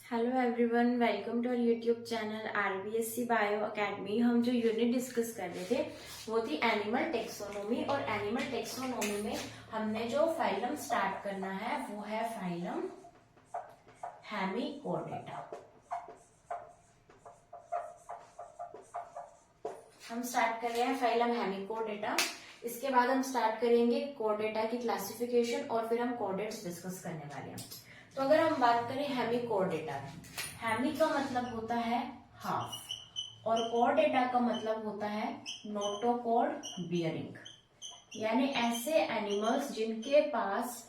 Hello everyone, welcome to our YouTube channel RBSC bio academy. हम जो unit discuss कर रहे थे वो थी एनिमल टेक्सोनोमी। और एनिमल टेक्सोनोमी में हमने जो फाइलम स्टार्ट करना है वो है फाइलम हेमिकोडेटा। हम स्टार्ट कर रहे हैं फाइलम हेमिकोडेटा। इसके बाद हम स्टार्ट करेंगे कोडेटा की क्लासिफिकेशन और फिर हम कोडेट्स डिस्कस करने वाले हैं। तो अगर हम बात करें हेमिकोडेटा की, हेमी का मतलब होता है हाफ और कोडेटा का मतलब होता है नोटोकोड बियरिंग, यानी ऐसे एनिमल्स जिनके पास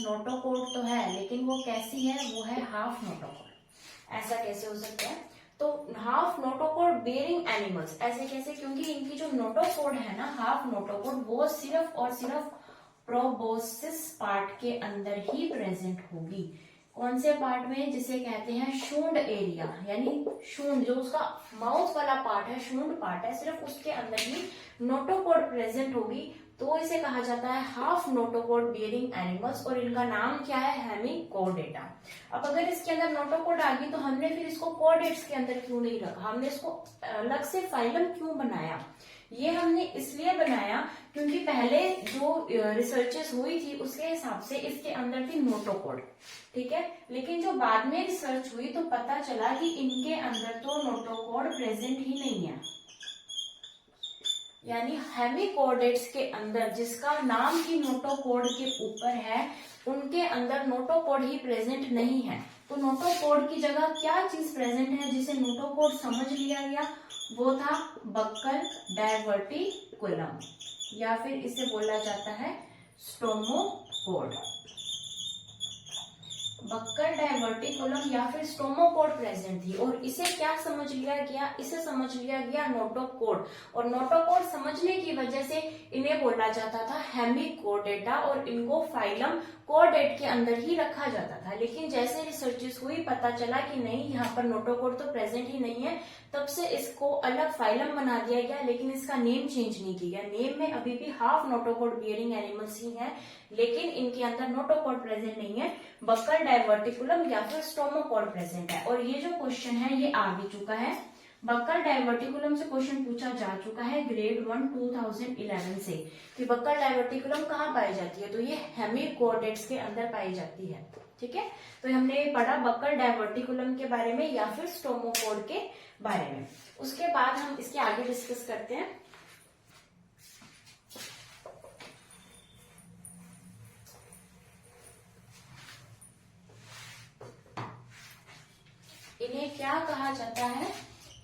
नोटोकोड तो है लेकिन वो कैसी है, वो है हाफ नोटोकोड। ऐसा कैसे हो सकता है? तो हाफ नोटोकोड बेयरिंग एनिमल्स ऐसे कैसे? क्योंकि इनकी जो नोटोकोड है ना, हाफ नोटोकोड, वो सिर्फ और सिर्फ प्रोबोसिस पार्ट के अंदर ही प्रेजेंट होगी। कौन से पार्ट में? जिसे कहते हैं शूंड एरिया, यानी शूंड जो उसका माउथ वाला पार्ट है, शूंड पार्ट है, सिर्फ उसके अंदर ही नोटोकोड प्रेजेंट होगी। तो इसे कहा जाता है हाफ नोटोकोड बियरिंग एनिमल्स और इनका नाम क्या है? हेमिकोडेटा। अब अगर इसके अंदर नोटोकोड आ गई तो हमने फिर इसको कोडेट्स के अंदर क्यों नहीं रखा? हमने इसको अलग से फाइलम क्यों बनाया? ये हमने इसलिए बनाया क्योंकि पहले जो रिसर्चेस हुई थी उसके हिसाब से इसके अंदर थी नोटोकोड, ठीक है। लेकिन जो बाद में रिसर्च हुई तो पता चला कि इनके अंदर तो नोटोकोड प्रेजेंट ही नहीं है। यानी हेमिकोडेट्स के अंदर जिसका नाम ही नोटोकोड के ऊपर है, उनके अंदर नोटोकोड ही प्रेजेंट नहीं है। तो नोटोकोड की जगह क्या चीज प्रेजेंट है जिसे नोटोकोड समझ लिया गया? वो था बक्कल डायवर्टिकुलम, या फिर इसे बोला जाता है स्टोमोकोड। बक्कल डायवर्टिकुलम या फिर स्टोमोकोड प्रेजेंट थी और इसे क्या समझ लिया गया? इसे समझ लिया गया नोटोकोड। और नोटोकोड समझने की वजह से इन्हें बोला जाता था हेमिकोडेटा और इनको फाइलम कोडेट के अंदर ही रखा जाता था। लेकिन जैसे रिसर्चेस हुई पता चला कि नहीं, यहाँ पर नोटोकोड तो प्रेजेंट ही नहीं है, तब से इसको अलग फाइलम बना दिया गया, लेकिन इसका नेम चेंज नहीं किया। नेम में अभी भी हाफ नोटोकोड बियरिंग एनिमल्स ही हैं, लेकिन इनके अंदर नोटोकोड प्रेजेंट नहीं है, बक्कल डायवर्टिकुलम या फिर स्टोमोकोड प्रेजेंट है। और ये जो क्वेश्चन है ये आ भी चुका है, बक्कल डायवर्टिकुलम से क्वेश्चन पूछा जा चुका है ग्रेड 1 2011 से कि बक्कल डायवर्टिकुलम कहाँ पाई जाती है, तो ये हेमिकोडेट्स के अंदर पाई जाती है, ठीक है। तो हमने पढ़ा बक्कल डायवर्टिकुलम के बारे में या फिर स्टोमोकोड के बारे में। उसके बाद हम इसके आगे डिस्कस करते हैं। इन्हें क्या कहा जाता है?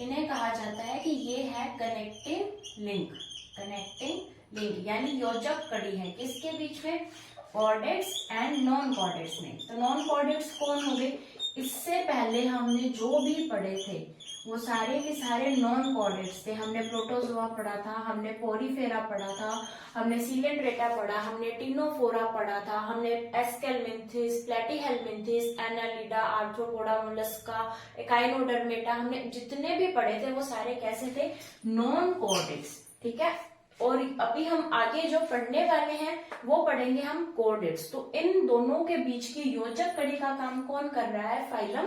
इन्हें कहा जाता है कि ये है कनेक्टिंग लिंक। कनेक्टिंग लिंक यानी योजक कड़ी है किसके बीच में? कॉर्डेट्स एंड नॉन कॉर्डेट्स में। तो नॉन कॉर्डेट्स कौन हो गए? इससे पहले हमने जो भी पढ़े थे वो सारे के सारे नॉन कॉर्डेट्स थे। हमने प्रोटोजोआ पढ़ा था, हमने पोरीफेरा पढ़ा था, हमने सीलेंट्रेटा पढ़ा, हमने टिनोफोरा पढ़ा था, हमने एस्केलमिंथिस, प्लेटीहेलमिंथिस, एनालिडा, आर्थ्रोपोडा, मोलस्का, एकाइनोडर्मेटा, हमने जितने भी पढ़े थे वो सारे कैसे थे? नॉन कॉर्डेट्स, ठीक है। और अभी हम आगे जो पढ़ने वाले हैं वो पढ़ेंगे हम कोडेट्स। तो इन दोनों के बीच की योजक कड़ी का काम कौन कर रहा है? फाइलम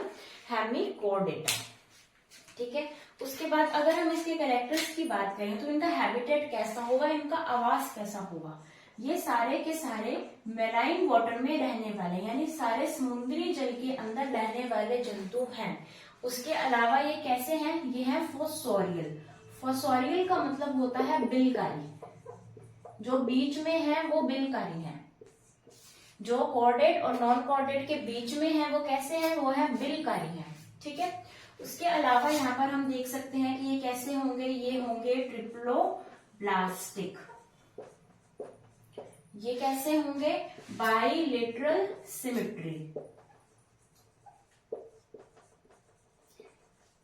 हेमिकोडेटा, ठीक है। उसके बाद अगर हम इसके कैरेक्टर्स की बात करें तो इनका हैबिटेट कैसा होगा, इनका आवास कैसा होगा? ये सारे के सारे मेराइन वाटर में रहने वाले, यानी सारे समुद्री जल के अंदर रहने वाले जंतु हैं। उसके अलावा ये कैसे हैं? ये है फोसोरियल। फोसोरियल का मतलब होता है बिलकारी, जो बीच में है वो बिलकारी है। जो कॉर्डेट और नॉन कॉर्डेट के बीच में है वो कैसे है? वो है बिलकारी है, ठीक है। उसके अलावा यहाँ पर हम देख सकते हैं कि ये कैसे होंगे? ये होंगे ट्रिप्लोब्लास्टिक। ये कैसे होंगे? Bilateral symmetry.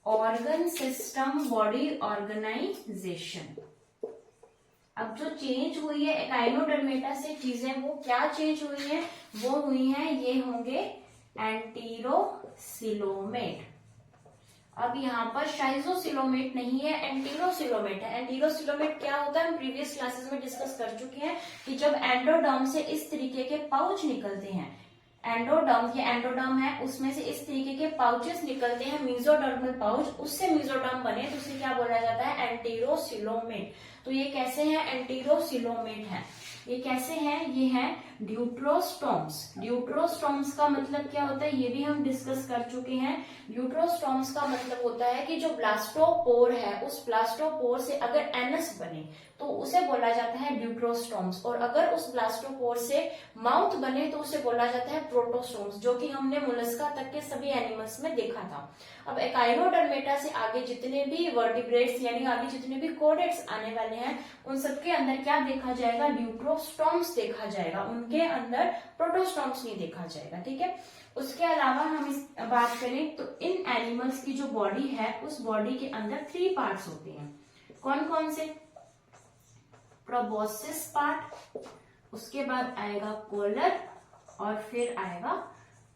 Organ system body organisation. अब जो चेंज हुई है एकाइनोडर्मेटा से चीजें, वो क्या चेंज हुई है? वो हुई है, ये होंगे एंटीरोसिलोमेट। अब यहाँ पर शाइजोसिलोमेट नहीं है, एंटीरोसिलोमेट है। एंटीरोसिलोमेट क्या होता है हम प्रीवियस क्लासेस में डिस्कस कर चुके हैं कि जब एंडोडर्म से इस तरीके के पाउच निकलते हैं, एंडोडर्म, ये एंडोडर्म है, उसमें से इस तरीके के पाउचेस निकलते हैं, मेसोडर्मल पाउच, उससे मेसोडर्म बने तो उसे क्या बोला जाता है, एंटेरोसिलोमेट। तो ये कैसे हैं, एंटेरोसिलोमेट है। ये कैसे हैं, ये हैं ड्यूट्रोस्टोम्स। ड्यूट्रोस्टोम्स का मतलब क्या होता है, ये भी हम डिस्कस कर चुके हैं। ड्यूट्रोस्टोम्स का मतलब होता है कि जो ब्लास्टोपोर है, उस ब्लास्टोपोर से अगर एनस बने तो उसे बोला जाता है ड्यूट्रोस्टोम्स, और अगर उस ब्लास्टोपोर से माउथ बने तो उसे बोला जाता है प्रोटोस्टोम्स, जो कि हमने मोलस्का तक के सभी एनिमल्स में देखा था। अब एकाइनोडर्मेटा से आगे जितने भी वर्टिब्रेट्स यानी आगे जितने भी कोडेट्स आने वाले हैं, उन सबके अंदर क्या देखा जाएगा, ड्यूट्रोस्टोम्स देखा जाएगा, उनके अंदर प्रोटोस्टोम्स नहीं देखा जाएगा। ठीक है, उसके अलावा हम इस बात करें तो इन एनिमल्स की जो बॉडी है, उस बॉडी के अंदर 3 पार्ट्स होते हैं। कौन कौन से, प्रोबोसिस पार्ट, उसके बाद आएगा कॉलर, और फिर आएगा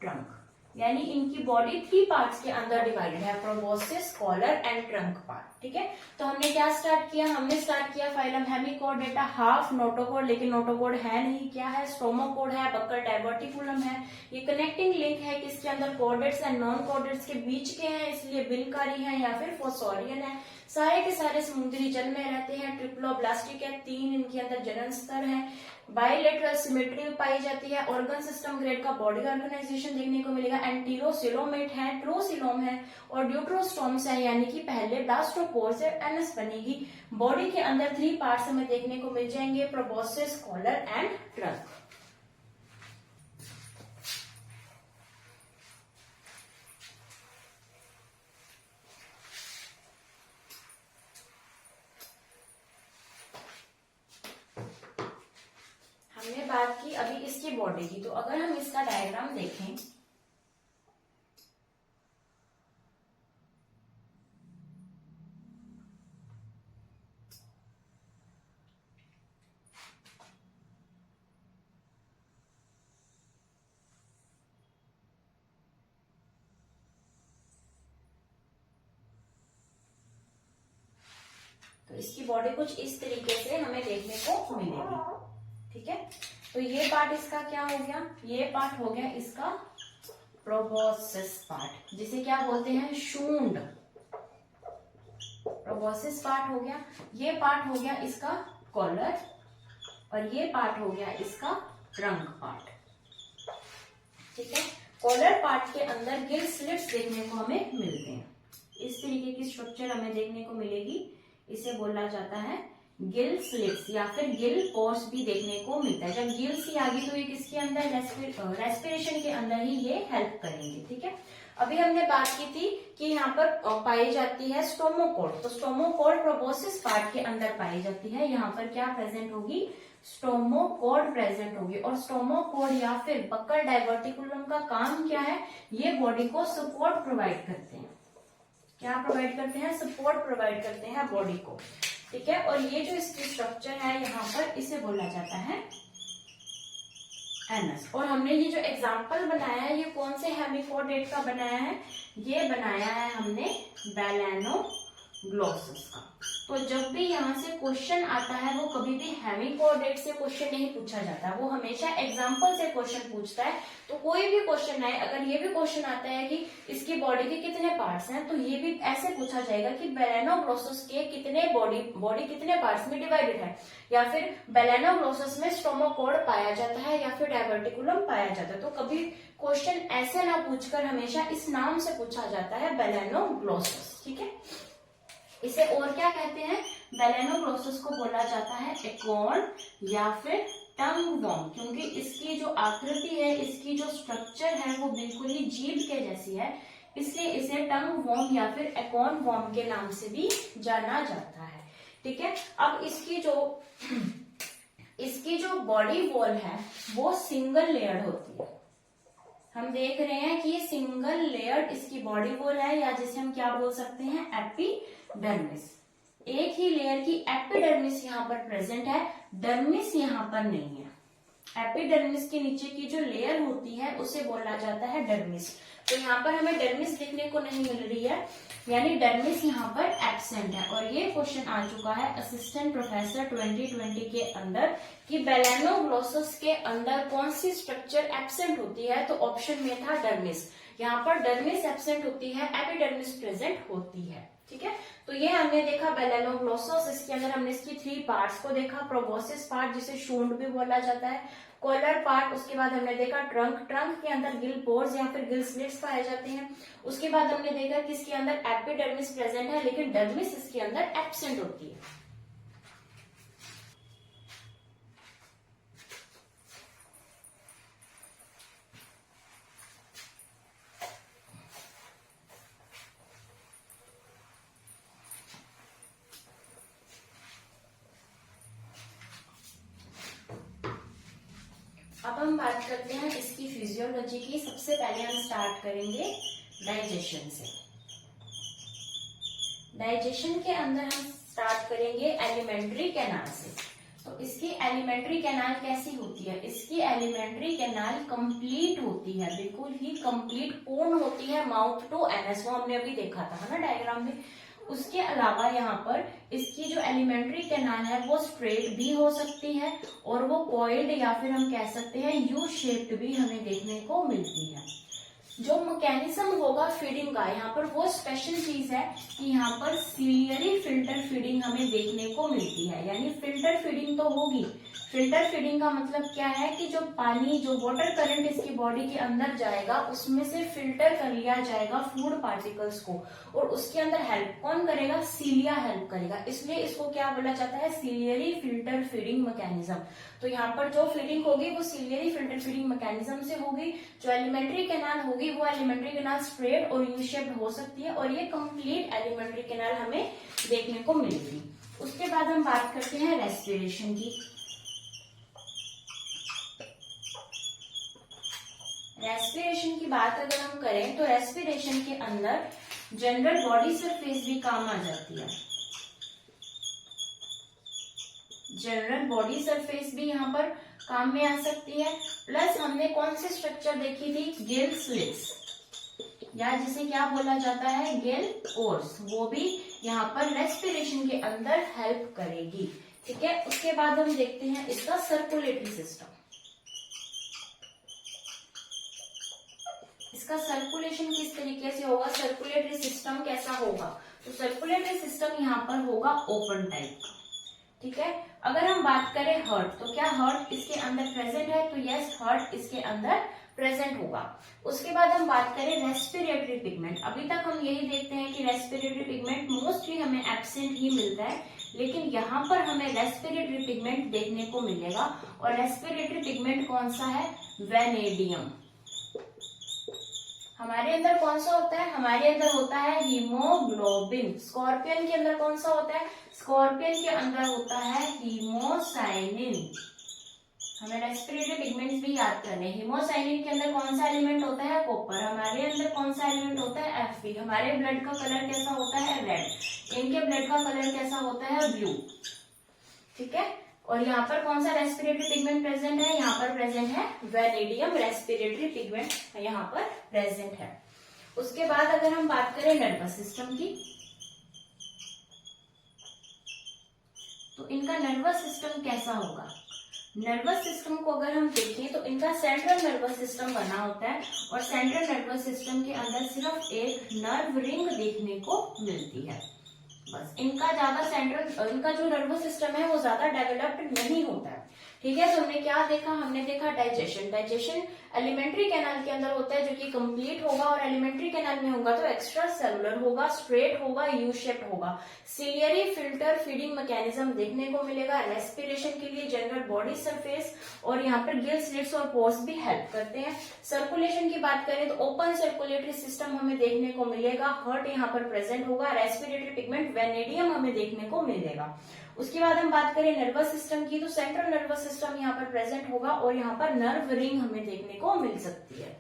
ट्रंक। यानी इनकी बॉडी 3 पार्ट्स के अंदर डिवाइडेड है, proboscis, collar and trunk part. ठीक है, तो हमने क्या स्टार्ट किया, हमने स्टार्ट किया फाइलम हेमिकोडेटा, हाफ नोटोकोड, लेकिन नोटोकोड है नहीं, क्या है, स्टोमोकोड है, बक्कल डायवर्टिकुलम है। ये कनेक्टिंग लिंक है किसके अंदर, कोडेट्स एंड नॉन कोडेट्स के बीच के हैं, इसलिए बिलकारी है या फिर फोसोरियन है। सारे के सारे समुद्री जल में रहते हैं, ट्रिप्लोब्लास्टिक है, 3 इनके अंदर जनन स्तर है, बाइलेटरल सिमेट्री पाई जाती है, ऑर्गन सिस्टम ग्रेड का बॉडी ऑर्गेनाइजेशन देखने को मिलेगा, एंटीरोसिलोमेट है, ट्रोसिलोम है और ड्यूट्रोस्टोम्स है, यानी कि पहले ब्लास्टोपोर से एनस बनेगी। बॉडी के अंदर 3 पार्ट्स हमें देखने को मिल जाएंगे, प्रोबोसिस, कॉलर एंड ट्रंक। हमने बात की अभी इसकी बॉडी की, तो अगर हम इसका डायग्राम देखें, तो इसकी बॉडी कुछ इस तरीके से हमें देखने को मिलेगी। ठीक है, तो ये पार्ट इसका क्या हो गया, ये पार्ट हो गया इसका प्रोबोसिस पार्ट, जिसे क्या बोलते हैं, शूंड। प्रोबोसिस पार्ट हो गया, ये पार्ट हो गया इसका कॉलर, और ये पार्ट हो गया इसका ट्रंक पार्ट। ठीक है, कॉलर पार्ट के अंदर गिल स्लिट्स देखने को हमें मिलते हैं, इस तरीके की स्ट्रक्चर हमें देखने को मिलेगी, इसे बोला जाता है गिल स्लिट्स या फिर गिल पोर्स भी देखने को मिलता है। जब गिल्स ही आ गई तो ये किसके अंदर, रेस्पिरेशन के अंदर ही ये हेल्प करेंगे। ठीक है, अभी हमने बात की थी कि यहाँ पर पाई जाती है स्टोमोकोड, तो स्टोमोकोड प्रोबोसिस पार्ट के अंदर पाई जाती है। यहाँ पर क्या प्रेजेंट होगी, स्टोमोकोड प्रेजेंट होगी, और स्टोमोकोड या फिर बक्कल डायवर्टिकुलम का काम क्या है, ये बॉडी को सपोर्ट प्रोवाइड करते हैं। क्या प्रोवाइड करते हैं, सपोर्ट प्रोवाइड करते हैं बॉडी को। ठीक है, और ये जो इसकी स्ट्रक्चर है यहाँ पर, इसे बोला जाता है एनस। और हमने ये जो एग्जाम्पल बनाया है, ये कौन से हेमिकोडेट का बनाया है, ये बनाया है हमने बैलेनोग्लोसस का। तो जब भी यहाँ से क्वेश्चन आता है, वो कभी भी हेमिकोडेट से क्वेश्चन नहीं पूछा जाता, वो हमेशा एग्जाम्पल से क्वेश्चन पूछता है। तो कोई भी क्वेश्चन आए, अगर ये भी क्वेश्चन आता है कि इसकी बॉडी के कितने पार्ट्स हैं, तो ये भी ऐसे पूछा जाएगा कि बैलेनोग्लोसस के कितने बॉडी कितने पार्ट्स में डिवाइडेड है, या फिर बैलेनोग्लोसस में स्टोमोकोड पाया जाता है या फिर डायवर्टिकुलम पाया जाता है। तो कभी क्वेश्चन ऐसे ना पूछकर हमेशा इस नाम से पूछा जाता है, बैलेनोग्लोसस। ठीक है, इसे और क्या कहते हैं, बैलेनोग्लोसस को बोला जाता है एकॉर्न या फिर टंग वॉर्म, क्योंकि इसकी जो आकृति है, इसकी जो स्ट्रक्चर है, वो बिल्कुल ही जीभ के जैसी है, इसलिए इसे टंग वॉर्म या फिर एकॉर्न वॉर्म के नाम से भी जाना जाता है। ठीक है, अब इसकी जो बॉडी वॉल है, वो सिंगल लेयर्ड होती है। हम देख रहे हैं कि ये सिंगल लेयर्ड इसकी बॉडी वॉल है, या जिसे हम क्या बोल सकते हैं, एपिडर्मिस। एक ही लेयर की एपिडर्मिस यहाँ पर प्रेजेंट है, डर्मिस यहाँ पर नहीं है। एपिडर्मिस के नीचे की जो लेयर होती है उसे बोला जाता है डर्मिस। तो यहाँ पर हमें डर्मिस देखने को नहीं मिल रही है, यानी डर्मिस यहाँ पर एब्सेंट है। और ये क्वेश्चन आ चुका है असिस्टेंट प्रोफेसर 2020 के अंदर कि बेलेनोग्लोसस के अंदर कौन सी स्ट्रक्चर एब्सेंट होती है, तो ऑप्शन में था डर्मिस। यहाँ पर डर्मिस एब्सेंट होती है, एपिडर्मिस प्रेजेंट होती है। ठीक है, तो ये हमने देखा बेलेनोग्लोसस, इसके अंदर हमने इसकी 3 पार्ट्स को देखा। प्रोबोसिस पार्ट जिसे शूंड भी बोला जाता है, कॉलर पार्ट, उसके बाद हमने देखा ट्रंक, ट्रंक के अंदर गिल पोर्स या फिर गिल स्लिट्स पाए जाते हैं। उसके बाद हमने देखा कि इसके अंदर एपिडर्मिस प्रेजेंट है, लेकिन डर्मिस इसके अंदर एब्सेंट होती है। अब हम बात करते हैं इसकी फिजियोलॉजी की। सबसे पहले हम स्टार्ट करेंगे डाइजेशन से। डाइजेशन के अंदर हम स्टार्ट करेंगे एलिमेंट्री कैनाल से। तो इसकी एलिमेंट्री कैनाल कैसी होती है? इसकी एलिमेंट्री कैनाल कंप्लीट होती है, बिल्कुल ही कंप्लीट, पूर्ण होती है माउथ टू एनस। वो हमने अभी देखा था ना डायग्राम में। उसके अलावा यहाँ पर इसकी जो एलिमेंट्री कैनाल है वो स्ट्रेट भी हो सकती है और वो कॉइल्ड या फिर हम कह सकते हैं यू शेप्ड भी हमें देखने को मिलती है। जो मैकेनिज्म होगा फीडिंग का, यहाँ पर वो स्पेशल चीज है कि यहाँ पर सीलियरी फिल्टर फीडिंग हमें देखने को मिलती है। यानी फिल्टर फीडिंग तो होगी। फिल्टर फीडिंग का मतलब क्या है कि जो पानी, जो वाटर करंट इसकी बॉडी के अंदर जाएगा उसमें से फिल्टर कर लिया जाएगा फूड पार्टिकल्स को, और उसके अंदर हेल्प कौन करेगा? सीलिया हेल्प करेगा। इसलिए इसको क्या बोला जाता है? Ciliary filter feeding mechanism. तो यहाँ पर जो फीडिंग होगी वो सीलियरी फिल्टर फीडिंग मैकेनिज्म से होगी। जो एलिमेंट्री कैनाल होगी वो एलिमेंट्री कैनाल स्ट्रेट और यू शेप्ड हो सकती है, और ये कंप्लीट एलिमेंट्री कैनाल हमें देखने को मिलेगी। उसके बाद हम बात करते हैं रेस्पिरेशन की। रेस्पिरेशन की बात अगर हम करें तो रेस्पिरेशन के अंदर जनरल बॉडी सरफेस भी काम आ जाती है। जनरल बॉडी सरफेस भी यहाँ पर काम में आ सकती है। प्लस हमने कौन सी स्ट्रक्चर देखी थी? गिल स्लिट्स, या जिसे क्या बोला जाता है? गिल पोर्स, वो भी यहाँ पर रेस्पिरेशन के अंदर हेल्प करेगी। ठीक है, उसके बाद हम देखते हैं इसका सर्कुलेटरी सिस्टम। इसका सर्कुलेशन किस तरीके से होगा? सर्कुलेटरी सिस्टम कैसा होगा? तो सर्कुलेटरी सिस्टम यहाँ पर होगा ओपन टाइप का। ठीक है, अगर हम बात करें हार्ट, तो क्या हार्ट इसके अंदर प्रेजेंट है? तो यस, हार्ट इसके अंदर प्रेजेंट होगा। उसके बाद हम बात करें रेस्पिरेटरी पिगमेंट। अभी तक हम यही देखते हैं कि रेस्पिरेटरी पिगमेंट मोस्टली हमें एब्सेंट ही मिलता है, लेकिन यहाँ पर हमें रेस्पिरेटरी पिगमेंट देखने को मिलेगा। और रेस्पिरेटरी पिगमेंट कौन सा है? वेनेडियम। हमारे अंदर कौन सा होता है? हमारे अंदर होता है हीमोग्लोबिन। स्कॉर्पियन के अंदर कौन सा होता है? स्कॉर्पियन के अंदर होता है हीमोसाइनिन। हमें रेस्पिरेटरी पिगमेंट्स भी याद करने। हीमोसाइनिन के अंदर कौन सा एलिमेंट होता है? कॉपर। हमारे अंदर कौन सा एलिमेंट होता है? Fe। हमारे ब्लड का कलर कैसा होता है? रेड। इनके ब्लड का कलर कैसा होता है? ब्लू। ठीक है, और यहाँ पर कौन सा रेस्पिरेटरी पिगमेंट प्रेजेंट है? यहाँ पर प्रेजेंट है वेनेडियम रेस्पिरेटरी पिगमेंट, यहाँ पर प्रेजेंट है। उसके बाद अगर हम बात करें नर्वस सिस्टम की, तो इनका नर्वस सिस्टम कैसा होगा? नर्वस सिस्टम को अगर हम देखें तो इनका सेंट्रल नर्वस सिस्टम बना होता है, और सेंट्रल नर्वस सिस्टम के अंदर सिर्फ एक नर्व रिंग देखने को मिलती है। बस इनका ज्यादा सेंट्रल, इनका जो नर्वस सिस्टम है वो ज्यादा डेवलप्ड नहीं होता है। ठीक है, तो हमने क्या देखा? हमने देखा डाइजेशन। डाइजेशन एलिमेंट्री कैनाल के अंदर होता है जो कि कंप्लीट होगा, और एलिमेंट्री कैनाल में होगा तो एक्स्ट्रा सेलुलर होगा, स्ट्रेट होगा, यू शेप्ड होगा। सीलियरी फिल्टर फीडिंग मैकेनिज्म देखने को मिलेगा। रेस्पिरेशन के लिए जनरल बॉडी सरफेस और यहाँ पर गिल स्लिट्स और पोर्स भी हेल्प करते हैं। सर्कुलेशन की बात करें तो ओपन सर्कुलेटरी सिस्टम हमें देखने को मिलेगा। हार्ट यहाँ पर प्रेजेंट होगा। रेस्पिरेटरी पिगमेंट वेनेडियम हमें देखने को मिलेगा। उसके बाद हम बात करें नर्वस सिस्टम की, तो सेंट्रल नर्वस सिस्टम यहाँ पर प्रेजेंट होगा, और यहाँ पर नर्व रिंग हमें देखने को मिल सकती है।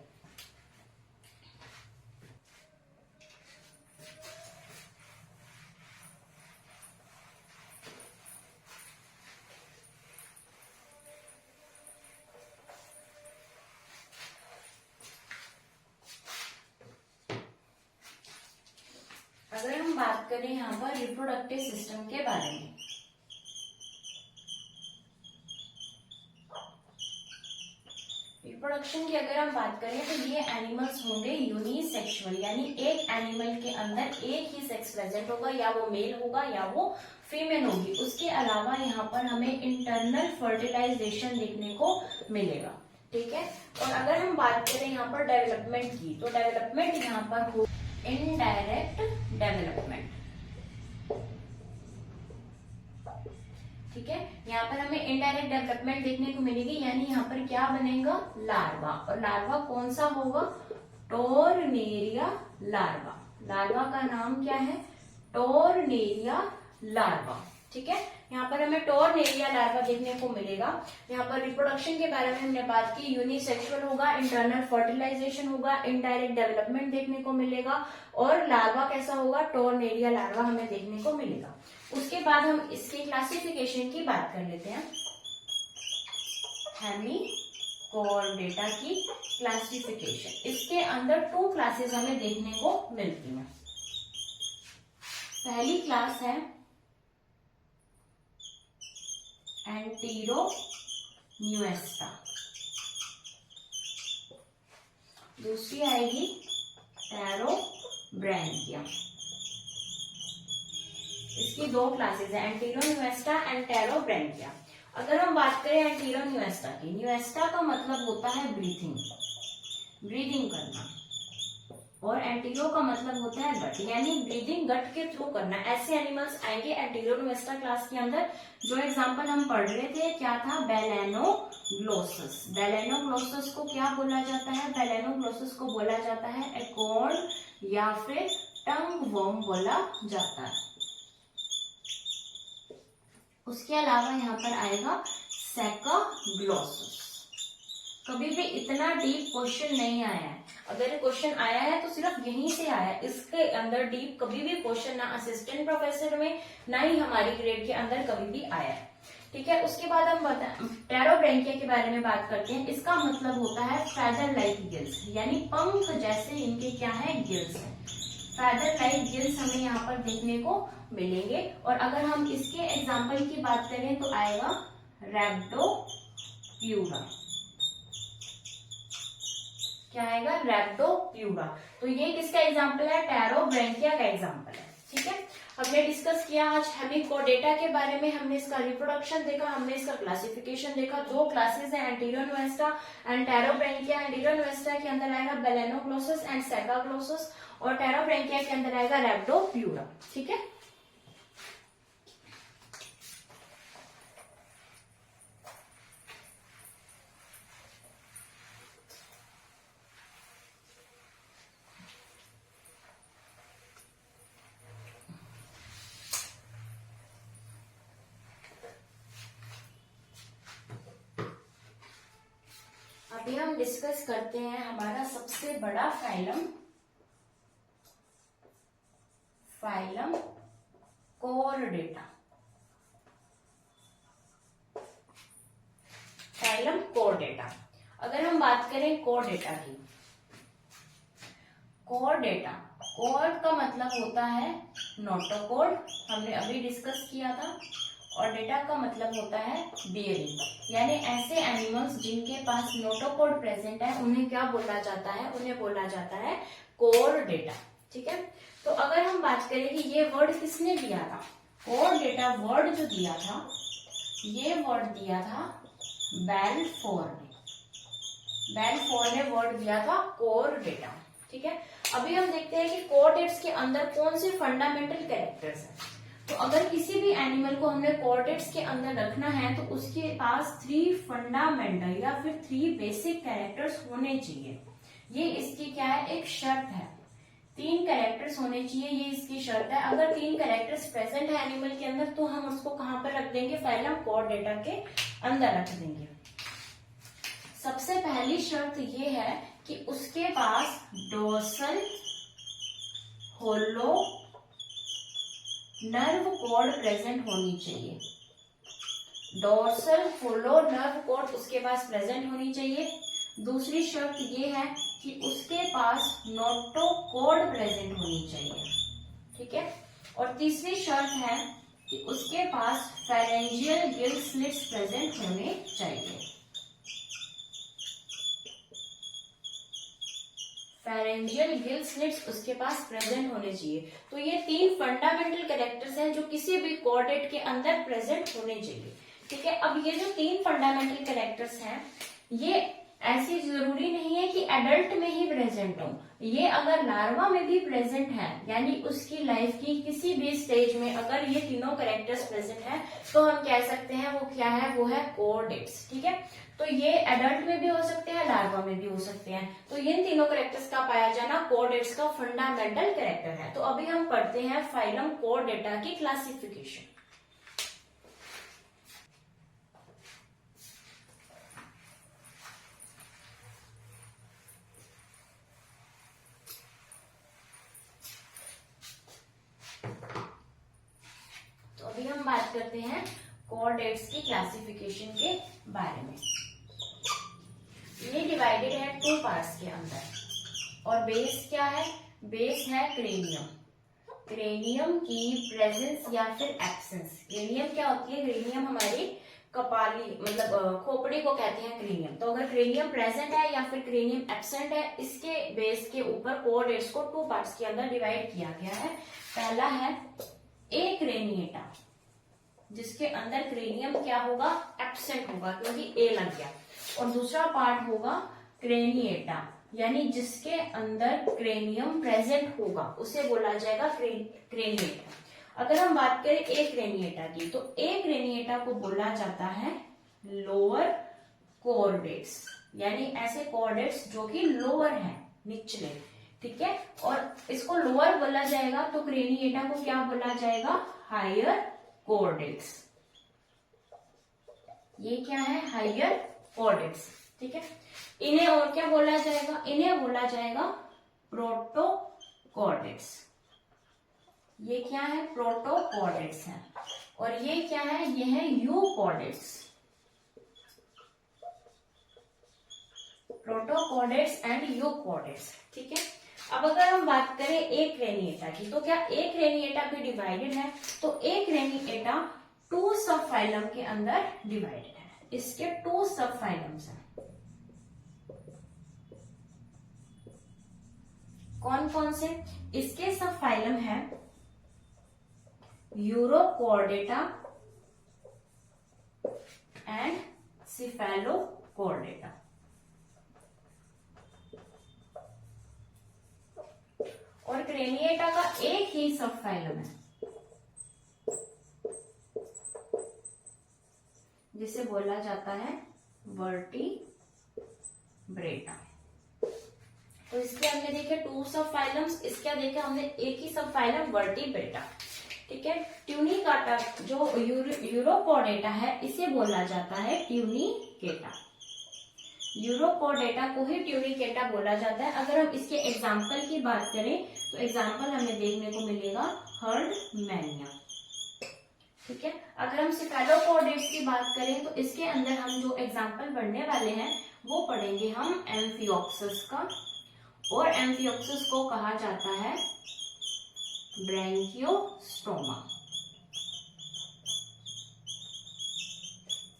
अगर हम बात करें यहाँ पर रिप्रोडक्टिव सिस्टम के बारे में, रिप्रोडक्शन की अगर हम बात करें तो ये एनिमल्स होंगे यूनिसेक्सुअल, यानी एक एनिमल के अंदर एक ही सेक्स प्रेजेंट होगा, या वो मेल होगा या वो फीमेल होगी। उसके अलावा यहाँ पर हमें इंटरनल फर्टिलाइजेशन देखने को मिलेगा, ठीक है। और अगर हम बात करें यहाँ पर डेवलपमेंट की, तो डेवलपमेंट यहाँ पर हो इनडायरेक्ट डेवलपमेंट, ठीक है। यहाँ पर हमें इनडायरेक्ट डेवलपमेंट देखने को मिलेगी, यानी यहाँ पर क्या बनेगा, लार्वा। और लार्वा कौन सा होगा, टोर्नेरिया लार्वा। लार्वा का नाम क्या है, टोर्नेरिया लार्वा, ठीक है। यहाँ पर हमें टोर्नेरिया लार्वा देखने को मिलेगा। यहाँ पर रिप्रोडक्शन के बारे में हमने बात की, यूनिसेक्सुअल होगा, इंटरनल फर्टिलाइजेशन होगा, इनडायरेक्ट डेवलपमेंट देखने को मिलेगा, और लार्वा कैसा होगा, टोर्नेरिया लार्वा हमें देखने को मिलेगा। उसके बाद हम इसके क्लासिफिकेशन की बात कर लेते हैं। हेमिकोर्डेटा की क्लासिफिकेशन, इसके अंदर 2 क्लासेस हमें देखने को मिलती हैं। पहली क्लास है एंटीरोन्यूएस्टा, दूसरी आएगी टेरोब्रैंकिया। इसकी 2 क्लासेस है, एंटीरोन्यूएस्टा एंड टेरोब्रैंकिया। अगर हम बात करें एंटीरोन्यूएस्टा की, न्यूएस्टा का मतलब होता है ब्रीथिंग, ब्रीदिंग करना, और एंटीरो का मतलब होता है गट, यानी ब्रीदिंग गट के थ्रू करना। ऐसे एनिमल्स आएंगे एंटीरोन्यूएस्टा क्लास के अंदर। जो एग्जांपल हम पढ़ रहे थे क्या था, बेलेनोग्लोसस। बेलेनोग्लोसस को क्या बोला जाता है, बेलेनोग्लोसस को बोला जाता है एकॉर्ड या फिर टंग वर्म बोला जाता है। उसके अलावा यहाँ पर आएगा सैकाग्लोसस। कभी भी इतना डीप क्वेश्चन नहीं आया है, अगर क्वेश्चन आया है तो सिर्फ यहीं से आया है, इसके अंदर डीप कभी भी क्वेश्चन ना असिस्टेंट प्रोफेसर में ना ही हमारी ग्रेड के अंदर कभी भी आया है, ठीक है। उसके बाद हम टेरोब्रैंकिया के बारे में बात करते हैं। इसका मतलब होता है फैदर लाइक गिल्स, यानी पंख जैसे इनके क्या है, गिल्स है। फैदर लाइक गिल्स हमें यहाँ पर देखने को मिलेंगे। और अगर हम इसके एग्जाम्पल की बात करें तो आएगा रैप्टोप्यूरा। क्या आएगा, रैप्टोप्यूरा। तो ये किसका एग्जाम्पल है, टेरोब्रैंकिया का एग्जाम्पल है, ठीक है। हमने डिस्कस किया आज हेमिकोर्डेटा के बारे में, हमने इसका रिप्रोडक्शन देखा, हमने इसका क्लासिफिकेशन देखा। 2 क्लासेस है, एंटीरोन्यूएस्टा एंड टेरोब्रैंकिया। एंटीरोन्यूएस्टा के अंदर आएगा बेलेनोग्लोसस एंड सैकाग्लोसस, और टेरोब्रैंकिया के अंदर आएगा रैप्टोप्यूरा, ठीक है। अभी हम डिस्कस करते हैं हमारा सबसे बड़ा phylum, phylum Chordata. Phylum Chordata. अगर हम बात करें कोर्डेटा की, कोर्डेटा, कोर्ड का मतलब होता है नोटोकोड, हमने अभी डिस्कस किया था, और डेटा का मतलब होता है बियरिंग, यानी ऐसे एनिमल्स जिनके पास नोटोकोड प्रेजेंट है उन्हें क्या बोला जाता है, उन्हें बोला जाता है कोर्डेटा, ठीक है। तो अगर हम बात करें कि ये वर्ड किसने दिया था, कोर्डेटा वर्ड जो दिया था, ये वर्ड दिया था बेल्फोर ने। बेल्फोर ने वर्ड दिया था कोर्डेटा, ठीक है। अभी हम देखते हैं कि कोर्डेट्स के अंदर कौन से फंडामेंटल कैरेक्टर्स हैं। तो अगर किसी भी एनिमल को हमने कोर्डेट्स के अंदर रखना है तो उसके पास 3 फंडामेंटल या फिर 3 बेसिक कैरेक्टर्स होने चाहिए। ये इसकी क्या है, एक शर्त है। 3 कैरेक्टर्स होने चाहिए, ये इसकी शर्त है। अगर 3 कैरेक्टर्स प्रेजेंट है एनिमल के अंदर तो हम उसको कहाँ पर रख देंगे, फाइलम कोर्डेटा के अंदर रख देंगे। सबसे पहली शर्त ये है कि उसके पास dorsal hollow nerve cord present होनी चाहिए। डोर्सल होलो नर्व कॉर्ड उसके पास प्रेजेंट होनी चाहिए। दूसरी शर्त ये है कि उसके पास नोटोकॉर्ड प्रेजेंट होनी चाहिए, ठीक है। और तीसरी शर्त है कि उसके पास फेरेंजियल गिल स्लिट्स प्रेजेंट होने चाहिए। फेरेंजियल गिल स्लिट्स उसके पास प्रेजेंट होने चाहिए। तो ये 3 फंडामेंटल कैरेक्टर्स हैं जो किसी भी कॉर्डेट के अंदर प्रेजेंट होने चाहिए, ठीक है। अब ये जो 3 फंडामेंटल कैरेक्टर्स हैं, ये ऐसी जरूरी नहीं है कि एडल्ट में ही प्रेजेंट हो, ये अगर लार्वा में भी प्रेजेंट है, यानी उसकी लाइफ की किसी भी स्टेज में अगर ये तीनों कैरेक्टर्स प्रेजेंट है तो हम कह सकते हैं वो क्या है, वो है कोऑर्डेट्स, ठीक है। तो ये एडल्ट में भी हो सकते हैं, लार्वा में भी हो सकते हैं। तो इन तीनों कैरेक्टर्स का पाया जाना कोऑर्डेट्स का फंडामेंटल कैरेक्टर है। तो अभी हम पढ़ते हैं फाइलम कोऑर्डेटा की क्लासिफिकेशन। तो अभी हम बात करते हैं कोऑर्डेट्स की क्लासिफिकेशन के बारे में। ये डिवाइडेड है 2 पार्ट्स के अंदर। और बेस क्या है, बेस है क्रेनियम। क्रेनियम की प्रेजेंस या फिर एब्सेंस। क्रेनियम क्या होती है, क्रेनियम हमारी कपाली मतलब खोपड़ी को कहते हैं क्रेनियम। तो अगर क्रेनियम प्रेजेंट है या फिर क्रेनियम एब्सेंट है, इसके बेस के ऊपर कोऑर्डेट्स को 2 पार्ट्स के अंदर डिवाइड किया गया है। पहला है ए क्रेनिएटा, जिसके अंदर क्रेनियम क्या होगा, एब्सेंट होगा क्योंकि ए लग गया। और दूसरा पार्ट होगा क्रेनिएटा, यानी जिसके अंदर क्रेनियम प्रेजेंट होगा उसे बोला जाएगा क्रेनिएटा। अगर हम बात करें ए क्रेनिएटा की, तो ए क्रेनिएटा को बोला जाता है लोअर कोऑर्डेट्स, यानी ऐसे कोऑर्डेट्स जो कि लोअर है, निचले, ठीक है। और इसको लोअर बोला जाएगा तो क्रेनिएटा को क्या बोला जाएगा, हायर कोऑर्डेट्स। ये क्या है, हायर कोऑर्डेट्स, ठीक है। इन्हें और क्या बोला जाएगा, इन्हें बोला जाएगा प्रोटो कोऑर्डेट्स। ये क्या है, प्रोटो कोऑर्डेट्स है। और ये क्या है, ये है यू कोऑर्डेट्स। प्रोटो कोऑर्डेट्स एंड यू कोऑर्डेट्स, ठीक है। अब अगर हम बात करें ए क्रेनिएटा की, तो क्या ए क्रेनिएटा भी डिवाइडेड है, तो ए क्रेनिएटा 2 सब फाइलम के अंदर डिवाइडेड है। इसके 2 सब फाइलम्स हैं। कौन कौन से, इसके सब फाइलम है यूरोकोर्डेटा एंड सिफेलोकोर्डेटा। और क्रेनिएटा का एक ही सब फाइलम है जिसे बोला जाता है वर्टिब्रेटा। तो इसके हमने देखे 2 सब फाइलम्स, इसके देखे हमने एक ही सब फाइलम वर्टिब्रेटा, ठीक है। ट्यूनिकाटा जो यूरोकोर्डेटा है, इसे बोला जाता है ट्यूनिकेटा। यूरोकोर्डेटा को ही ट्यूनिकेटा बोला जाता है। अगर हम इसके एग्जाम्पल की बात करें तो एग्जाम्पल हमें देखने को मिलेगा हर्डमैनिया, ठीक है। अगर हम सिफेलोकोर्डेट्स की बात करें तो इसके अंदर हम जो एग्जाम्पल पढ़ने वाले हैं वो पढ़ेंगे हम एम्फियोक्सस का। और एम्फियोक्सस को कहा जाता है ब्रैंकियोस्टोमा,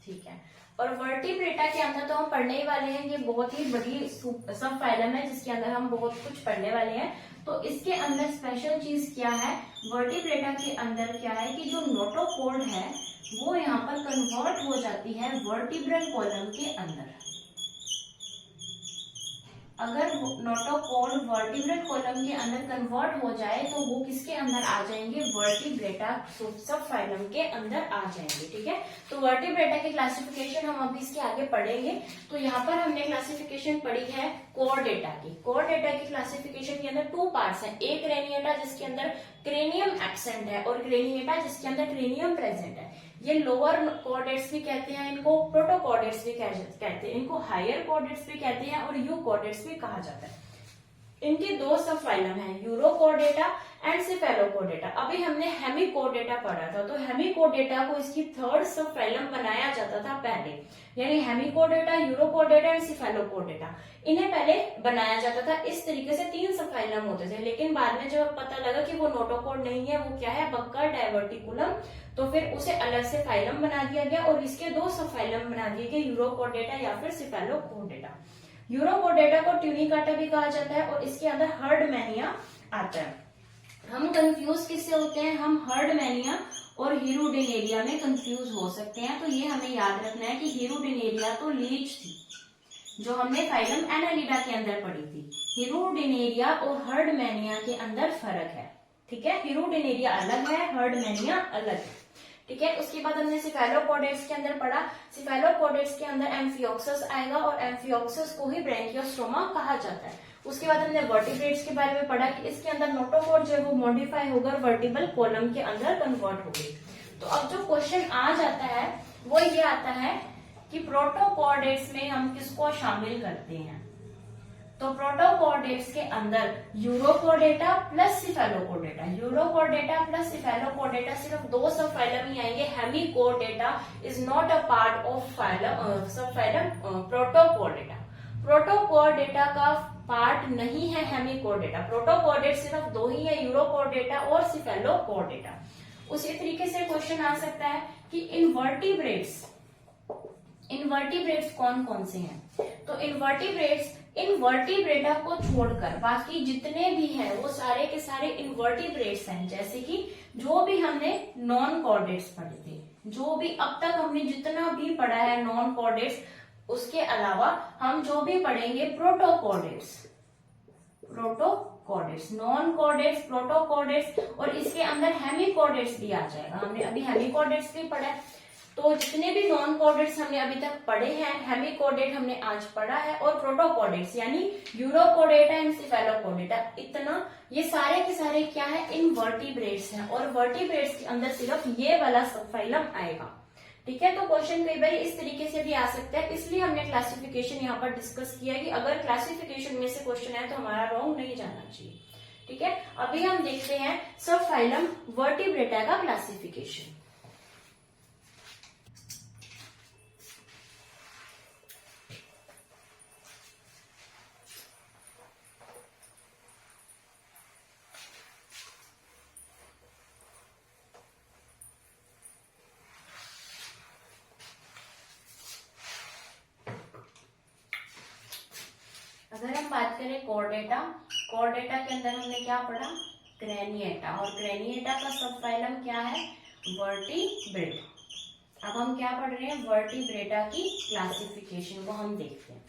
ठीक है। और वर्टिब्रेटा के अंदर तो हम पढ़ने ही वाले हैं, ये बहुत ही बड़ी सब फाइलम है जिसके अंदर हम बहुत कुछ पढ़ने वाले हैं। तो इसके अंदर स्पेशल चीज क्या है, वर्टिब्रेटा के अंदर क्या है कि जो नोटोकॉर्ड है वो यहाँ पर कन्वर्ट हो जाती है वर्टिब्रल कॉलम के अंदर। अगर नोटोकॉर्ड वर्टिब्रल कॉलम के अंदर कन्वर्ट हो जाए तो वो किसके अंदर आ जाएंगे, वर्टिब्रेटा सब फाइलम के अंदर आ जाएंगे, ठीक है। तो वर्टिब्रेटा की क्लासिफिकेशन हम अभी इसके आगे पढ़ेंगे। तो यहाँ पर हमने क्लासिफिकेशन पढ़ी है कोऑर्डेटा की। कोऑर्डेटा की क्लासिफिकेशन के अंदर 2 पार्ट्स हैं, एक क्रेनिएटा जिसके अंदर क्रेनियम एब्सेंट है और क्रेनिएटा जिसके अंदर क्रेनियम प्रेजेंट है। ये लोअर कोऑर्डेट्स भी कहते हैं, इनको प्रोटोकोऑर्डेट्स भी कहते हैं, इनको हायर कोऑर्डेट्स भी कहते हैं और यू कोऑर्डेट्स भी कहा जाता है। इन इनके दो सब फाइलम है, यूरोकोर्डेटा एंड सिफेलोकोर्डेटा। अभी हमने हेमिकोर्डेटा पढ़ा था, तो हेमिकोर्डेटा को इसकी थर्ड सब फाइलम बनाया जाता था पहले, यानी हेमिकोर्डेटा, यूरोकोर्डेटा एंड सिफेलोकोर्डेटा, इन्हें पहले बनाया जाता था। इस तरीके से 3 सब फाइलम होते थे, लेकिन बाद में जब पता लगा कि वो नोटोकॉर्ड नहीं है, वो क्या है, बक्कर डायवर्टिकुलम, तो फिर उसे अलग से फाइलम बना दिया गया और इसके दो सब फाइलम बना दिए गए, यूरोकोर्डेटा या फिर सिफेलोकोर्डेटा। यूरोकोर्डेटा को ट्यूनिकाटा भी कहा जाता है और इसके अंदर हर्डमैनिया आता है। हम कंफ्यूज किससे होते हैं, हम हर्डमैनिया और हीरोडिनेरिया में कंफ्यूज हो सकते हैं। तो ये हमें याद रखना है कि हीरोडिनेरिया तो लीच थी, जो हमने फाइलम एनालिडा के अंदर पढ़ी थी। हीरोडिनेरिया और हर्डमैनिया के अंदर फर्क है, ठीक है। हीरोडिनेरिया अलग है, हर्डमैनिया अलग है, ठीक है। उसके बाद हमने सिफेलोपोडेट्स के अंदर पढ़ा, सिफेलोपोडेट्स के अंदर एम्फियोक्सस आएगा और एम्फियोक्सस को ही ब्रैंकियोस्टोमा कहा जाता है। उसके बाद हमने वर्टिब्रेट्स के बारे में पढ़ा कि इसके अंदर नोटोकॉर्ड जो है वो मॉडिफाई होकर वर्टिबल कॉलम के अंदर कन्वर्ट हो गई। तो अब जो क्वेश्चन आ जाता है वो ये आता है कि प्रोटोकॉर्डेट्स में हम किसको शामिल करते हैं। तो प्रोटोकॉर्डेट्स के अंदर यूरोकोर्डेटा प्लस सिफेलोकोर्डेटा, यूरोकोर्डेटा प्लस सिफेलोकोर्डेटा, सिर्फ दो सब फाइलम ही आएंगे। Hemichordata is not a part of phylum sub phylum protochordata. Protochordata का पार्ट नहीं है हेमिकोर्डेटा। प्रोटोकॉर्डेट सिर्फ दो ही है, यूरोकोर्डेटा और सिफेलोकोर्डेटा। उसी तरीके से क्वेश्चन आ सकता है कि इनवर्टिब्रेट्स कौन कौन से हैं। तो इनवर्टिब्रेटा को छोड़कर बाकी जितने भी हैं वो सारे के सारे इनवर्टिब्रेट्स हैं। जैसे कि जो भी हमने नॉन कॉर्डेट्स पढ़े थे, जो भी अब तक हमने जितना भी पढ़ा है नॉन कॉर्डेट्स, उसके अलावा हम जो भी पढ़ेंगे प्रोटोकॉर्डेट्स, नॉन कॉर्डेट्स, प्रोटोकॉर्डेट्स, और इसके अंदर हेमिकॉर्डेट्स भी आ जाएगा। हमने अभी हेमिकॉर्डेट्स भी पढ़ा है। तो जितने भी नॉन कॉर्डेट्स हमने अभी तक पढ़े हैं, हेमिकॉर्डेट हमने आज पढ़ा है, और प्रोटोकॉर्डेट्स यानी यूरोकोर्डेटा एंड सिफेलोकोर्डेटा, इतना ये सारे के सारे क्या है, इनवर्टिब्रेट्स हैं। और वर्टिब्रेट्स के अंदर सिर्फ ये वाला सब फाइलम आएगा, ठीक है। तो क्वेश्चन कई बार इस तरीके से भी आ सकता है, इसलिए हमने क्लासिफिकेशन यहाँ पर डिस्कस किया कि अगर क्लासिफिकेशन में से क्वेश्चन है तो हमारा रॉन्ग नहीं जाना चाहिए, ठीक है। अभी हम देखते हैं सब फाइलम वर्टिब्रेटा का क्लासिफिकेशन। अगर हम बात करें कॉर्डेटा के अंदर हमने क्या पढ़ा, क्रेनिएटा, और क्रेनिएटा का सब फाइलम क्या है, वर्टिब्रेट। अब हम क्या पढ़ रहे हैं, वर्टिब्रेटा की क्लासिफिकेशन को हम देखते हैं।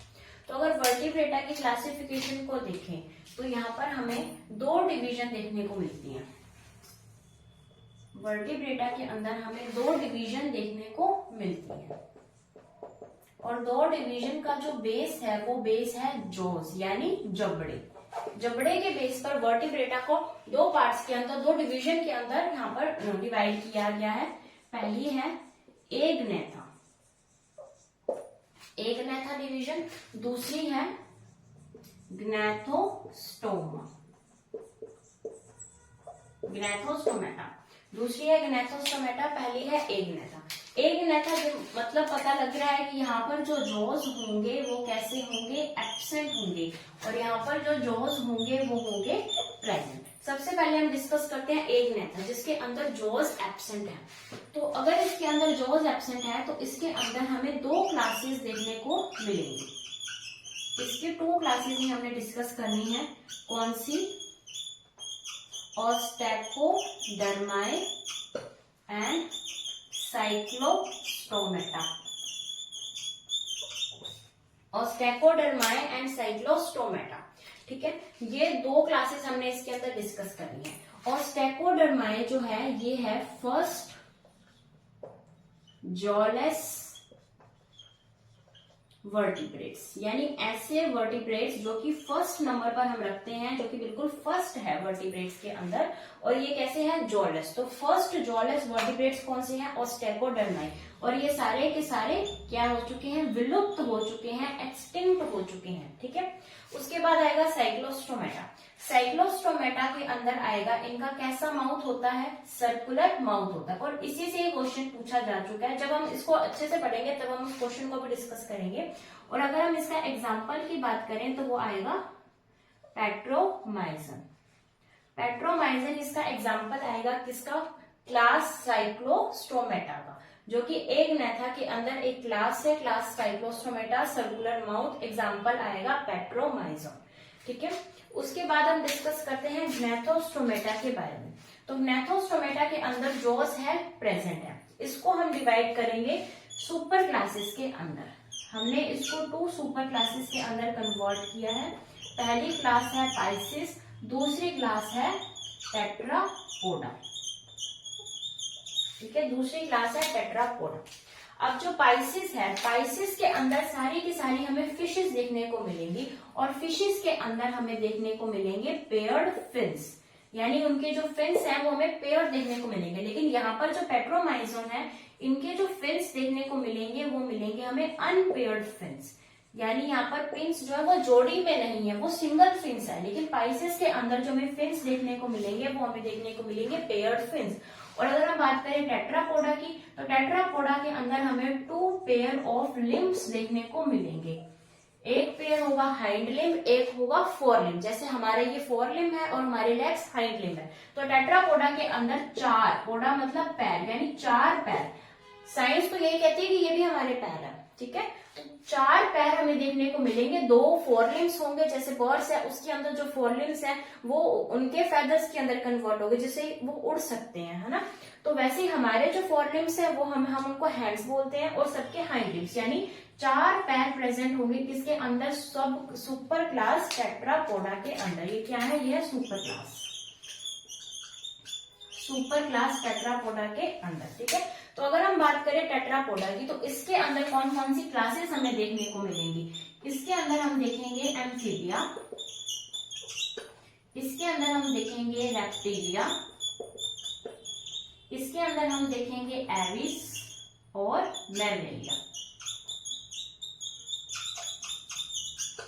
तो अगर वर्टिब्रेटा की क्लासिफिकेशन को देखें तो यहाँ पर हमें दो डिवीजन देखने को मिलती हैं। वर्टिब्रेटा के अंदर हमें दो डिवीजन देखने को मिलती है, और दो डिवीजन का जो बेस है वो बेस है जॉज यानी जबड़े के बेस पर वर्टिब्रेटा को दो पार्ट्स के अंदर, दो डिवीजन के अंदर यहाँ पर डिवाइड किया गया है। पहली है एग्नेथा डिवीजन, दूसरी है ग्नैथोस्टोमेटा, दूसरी है ग्नैथोस्टोमेटा, पहली है एग्नेथा। एग्नेथा मतलब पता लग रहा है कि यहाँ पर जो जॉज होंगे वो कैसे होंगे, एब्सेंट होंगे, और यहाँ पर जो जॉज होंगे वो होंगे प्रेजेंट। सबसे पहले हम डिस्कस करते हैं एग्नेथा, जिसके अंदर जॉज एब्सेंट है। तो अगर इसके अंदर जॉज एब्सेंट है तो इसके अंदर हमें दो क्लासेस देखने को मिलेंगी। इसकी 2 क्लासेस ही हमने डिस्कस करनी है। कौन सी, ऑस्टेकोडर्माए एंड साइक्लोस्टोमेटा। ऑस्टेकोडर्माए एंड साइक्लोस्टोमेटा, ठीक है। ये दो क्लासेस हमने इसके अंदर डिस्कस करनी है। ऑस्टेकोडर्माए जो है ये है फर्स्ट जॉलेस वर्टिब्रेट्स, यानी ऐसे वर्टिब्रेट्स जो कि फर्स्ट नंबर पर हम रखते हैं, जो कि बिल्कुल फर्स्ट है वर्टिब्रेट्स के अंदर, और ये कैसे है, जॉलेस। तो फर्स्ट जॉलेस वर्टिब्रेट्स कौन से हैं, ऑस्टेकोडर्माए, और ये सारे के सारे क्या हो चुके हैं, विलुप्त हो चुके हैं, एक्सटिंक्ट हो चुके हैं, ठीक है। उसके बाद आएगा साइक्लोस्टोमेटा। साइक्लोस्टोमेटा के अंदर आएगा, इनका कैसा माउथ होता है, सर्कुलर माउथ होता है। और इसी से ये क्वेश्चन पूछा जा चुका है। जब हम इसको अच्छे से पढ़ेंगे तब हम उस क्वेश्चन को भी डिस्कस करेंगे। और अगर हम इसका एग्जाम्पल की बात करें तो वो आएगा पेट्रोमाइजन। पेट्रोमाइजन इसका एग्जाम्पल आएगा किसका, क्लास साइक्लोस्टोमेटा का, जो कि एक नेथा के अंदर एक क्लास है, class Cyclostomata, circular mouth, example आएगा पेट्रोमाइजन। ठीक है, उसके बाद हम डिस्कस करते हैं ग्नैथोस्टोमेटा के बारे में। तो ग्नैथोस्टोमेटा के अंदर जॉस है प्रेजेंट है। इसको हम डिवाइड करेंगे सुपर क्लासेस के अंदर। हमने इसको 2 सुपर क्लासेस के अंदर कन्वर्ट किया है। पहली क्लास है पाइसिस, दूसरी क्लास है टेट्रापोडा। ठीक है, दूसरी क्लास है टेट्रापोडा। अब जो पाइसिस है, पाइसिस के अंदर सारी की सारी हमें फिशेस देखने को मिलेंगी और फिशेस के अंदर हमें देखने को मिलेंगे पेयर्ड फिन्स, यानी उनके जो फिन्स हैं वो हमें पेयर्ड देखने को मिलेंगे। लेकिन यहाँ पर जो पेट्रोमाइजन है, इनके जो फिन्स देखने को मिलेंगे वो मिलेंगे हमें अनपेयर्ड फिन्स, यानी यहाँ पर फिन्स जो है वो जोड़ी में नहीं है, वो सिंगल फिन्स है। लेकिन पाइसिस के अंदर जो हमें फिन्स देखने को मिलेंगे वो हमें देखने को मिलेंगे पेयर्ड फिन्स। और अगर हम बात करें टेट्रापोडा की, तो टेट्रापोडा के अंदर हमें 2 पेयर ऑफ लिम्ब्स देखने को मिलेंगे। एक पेयर होगा हाइंड लिम्ब, एक होगा फोर लिम्ब। जैसे हमारे ये फोर लिम्ब है और हमारे लेग्स हाइंड लिम्ब है। तो टेट्रापोडा के अंदर 4, पोडा मतलब पैर, यानी 4 पैर। साइंस तो यही कहती है कि ये भी हमारे पैर है। ठीक है, तो 4 पैर हमें देखने को मिलेंगे। 2 फोरलिम्स होंगे, जैसे बर्ड्स है उसके अंदर जो फोरलिम्स है वो उनके फेदर्स के अंदर कन्वर्ट होंगे, जिससे वो उड़ सकते हैं, है ना। तो वैसे ही हमारे जो फोरलिम्स है वो हम उनको हैंड्स बोलते हैं, और सबके हाइंड लिम्स, यानी 4 पैर प्रेजेंट होंगे किसके अंदर, सब सुपर क्लास टेट्रापोडा के अंदर। ये क्या है, ये है super class, super class Tetrapoda के अंदर। ठीक है, तो अगर हम बात करें टेट्रापोडा की, तो इसके अंदर कौन कौन सी क्लासेस हमें देखने को मिलेंगी। इसके अंदर हम देखेंगे एम्फीबिया, इसके अंदर हम देखेंगे रेप्टिलिया, इसके अंदर हम देखेंगे एविस और मैमेलिया।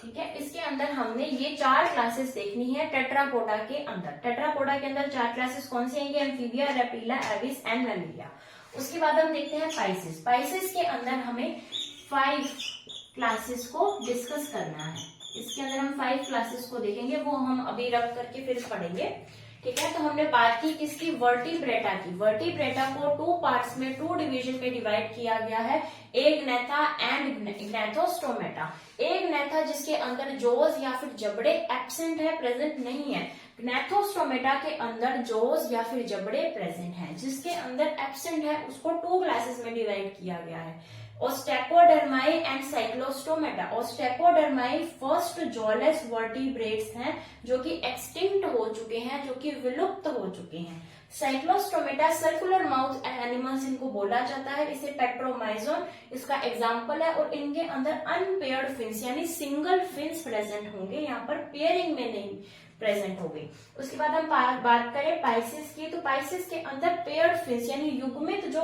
ठीक है, इसके अंदर हमने ये 4 क्लासेस देखनी है टेट्रापोडा के अंदर। टेट्रापोडा के अंदर 4 क्लासेस कौन सी आएंगे, amphibia, reptilia, Aves and Mammalia. उसके बाद हम देखते हैं पाइसिस। पाइसिस के अंदर हमें 5 क्लासेस को डिस्कस करना है। इसके अंदर हम 5 क्लासेस को देखेंगे, वो हम अभी रख करके फिर पढ़ेंगे। ठीक है, तो हमने बात की किसकी, वर्टिब्रेटा की। वर्टिब्रेटा को 2 पार्ट्स में, 2 डिवीजन में डिवाइड किया गया है, एक नेथा एंड ग्नैथोस्टोमेटा। एक नेथा जिसके अंदर जॉज या फिर जबड़े एब्सेंट है, प्रेजेंट नहीं है। ग्नैथोस्टोमेटा के अंदर जॉज या फिर जबड़े प्रेजेंट हैं, जिसके अंदर एब्सेंट है उसको 2 क्लासेस में डिवाइड किया गया है, ostracodermi and cyclostomata. Ostracodermi first jawless vertebrates हैं जो कि एक्सटिंक्ट हो चुके हैं, जो कि विलुप्त हो चुके हैं। साइक्लोस्टोमेटा सर्कुलर माउथ एनिमल्स इनको बोला जाता है। इसे पेट्रोमाइजन इसका एग्जाम्पल है, और इनके अंदर अनपेयर्ड फिन्स यानी सिंगल फिन्स प्रेजेंट होंगे, यहाँ पर पेयरिंग में नहीं प्रेजेंट हो गई। उसके बाद हम बात करें पाइसिस की, तो पाइसिस के अंदर पेयर्ड फिन्स यानी युग्मित जो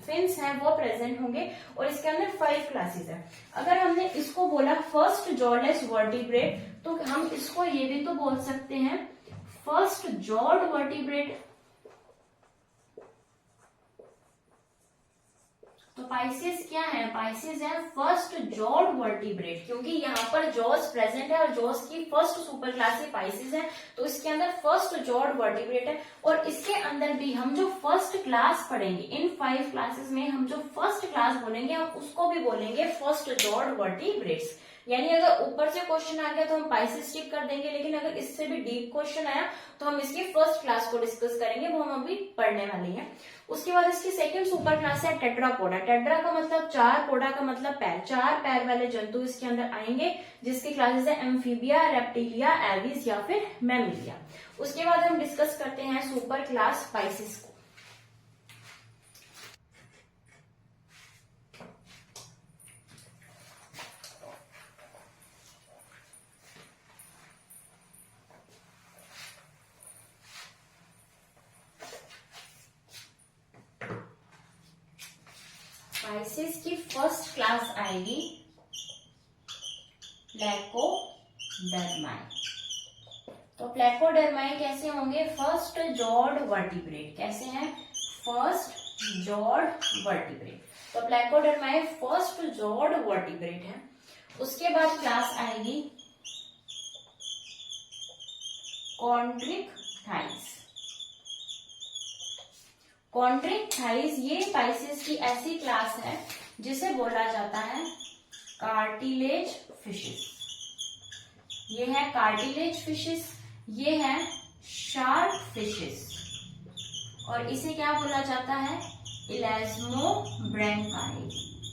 फिन्स हैं वो प्रेजेंट होंगे, और इसके अंदर 5 क्लासेस है। अगर हमने इसको बोला फर्स्ट जॉलेस वर्टिब्रेट, तो हम इसको ये भी तो बोल सकते हैं फर्स्ट जॉड वर्टिब्रेट। तो पाइसिस क्या है, पाइसिस है फर्स्ट जॉड वर्टिब्रेट, क्योंकि यहाँ पर जॉज प्रेजेंट है और जॉज की फर्स्ट सुपर क्लास ही पाइसिस है, तो इसके अंदर फर्स्ट जॉड वर्टिब्रेट है। और इसके अंदर भी हम जो फर्स्ट क्लास पढ़ेंगे, इन 5 क्लासेस में हम जो फर्स्ट क्लास बोलेंगे हम उसको भी बोलेंगे फर्स्ट जॉड वर्टिब्रेट्स। यानी अगर ऊपर से क्वेश्चन आ गया तो हम पाइसिस टिक कर देंगे, लेकिन अगर इससे भी डीप क्वेश्चन आया तो हम इसकी फर्स्ट क्लास को डिस्कस करेंगे, वो हम अभी पढ़ने वाले हैं। उसके बाद इसकी सेकंड सुपर क्लास है टेट्रापोडा। टेट्रा का मतलब 4, पोडा का मतलब पैर। 4 पैर वाले जंतु इसके अंदर आएंगे, जिसकी क्लासेस है एम्फीबिया, रेप्टिलिया, एविस या फिर मैमेलिया। उसके बाद हम डिस्कस करते हैं सुपर क्लास पाइसिस को। पाइसिस की फर्स्ट क्लास आएगी लैकोडर्माई। प्लेकोडर्माई कैसे होंगे? First jawed vertebrate. कैसे हैं? First jawed vertebrate. तो प्लेकोडर्माई फर्स्ट जॉर्ड वर्टिब्रेट है। उसके बाद क्लास आएगी कॉन्ड्रिक्टाइस। कॉन्ड्रिक्टाइस ये पाइसेस की ऐसी क्लास है जिसे बोला जाता है कार्टिलेज फिशेस। ये है कार्टिलेज फिशेस, ये है शार्क फिशेस, और इसे क्या बोला जाता है? इलास्मोब्रैंकाई।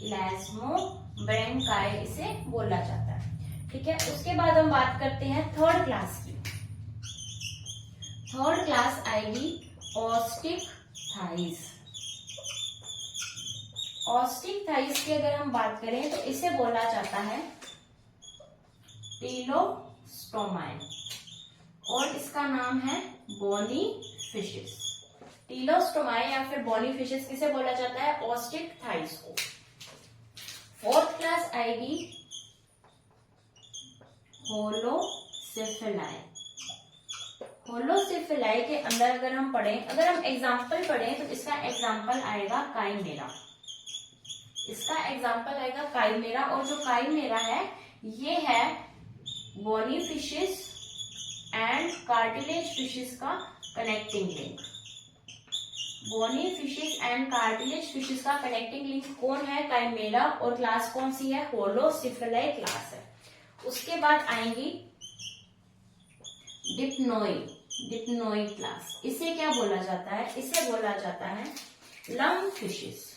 इलास्मोब्रैंकाई इसे बोला जाता है। ठीक है, उसके बाद हम बात करते हैं थर्ड क्लास की। थर्ड क्लास आएगी ऑस्टिक थाइस। ऑस्टिक थाइस की अगर हम बात करें तो इसे बोला जाता है टीलोस्टोमाई, और इसका नाम है बोनी फिशेस। टीलोस्टोमाई या फिर बोनी फिशेस किसे बोला जाता है? ऑस्टिक थाइस को। फोर्थ क्लास आएगी होलोसिफेलाई। होलोसिफेलाई के अंदर अगर हम पढ़ें, अगर हम एग्जाम्पल पढ़ें तो इसका एग्जाम्पल आएगा काइमेरा। इसका एग्जाम्पल आएगा काइमेरा, और जो काइमेरा है ये है bony fishes and cartilage fishes का connecting link. Bony fishes and cartilage fishes का कनेक्टिंग लिंक कौन है? काइमेरा, और क्लास कौन सी है? होलोसिफेलाई क्लास है। उसके बाद आएंगी डिप्नोई। डिप्नोई क्लास, इसे क्या बोला जाता है? इसे बोला जाता है लंग फिशेस।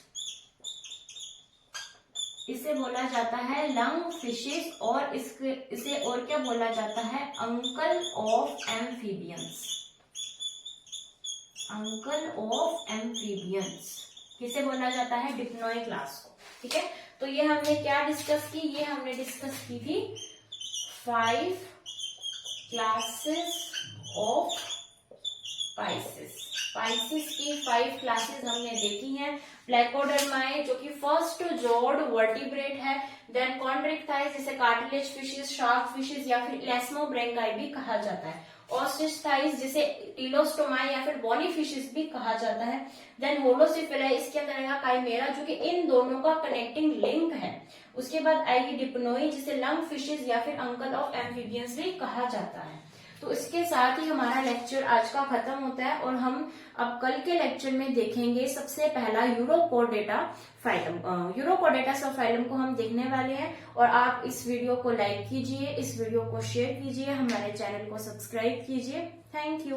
इसे बोला जाता है लंग फिशेस, और इसे और क्या बोला जाता है? Uncle of amphibians. Uncle of amphibians किसे बोला जाता है? डिप्नोई क्लास को। ठीक है, तो ये हमने क्या डिस्कस की? ये हमने डिस्कस की थी 5 क्लासेस ऑफ पाइसेस। पाइसेस की 5 क्लासेस हमने देखी हैं। प्लेकोडर्माई जो कि फर्स्ट जॉर्ड वर्टिब्रेट है, देन कॉन्ड्रिक्टाइस जिसे कार्टिलेज फिशेस, शार्क फिशेस या फिर इलास्मोब्रैंकाई भी कहा जाता है, ऑस्टिकटाइस जिसे टीलोस्टोमाई या फिर बोनी फिशेस भी कहा जाता है, देन होलोसिफेलाई इसके अंदर आएगा काइमेरा जो कि इन दोनों का कनेक्टिंग लिंक है। उसके बाद आएगी डिप्नोई जिसे लंग फिशेस या फिर अंकल ऑफ एम्फीबियंस भी कहा जाता है। तो इसके साथ ही हमारा लेक्चर आज का खत्म होता है, और हम अब कल के लेक्चर में देखेंगे सबसे पहला यूरोकोडेटा फाइलम। यूरोकोडेटा सब फाइलम को हम देखने वाले हैं, और आप इस वीडियो को लाइक कीजिए, इस वीडियो को शेयर कीजिए, हमारे चैनल को सब्सक्राइब कीजिए। Thank you.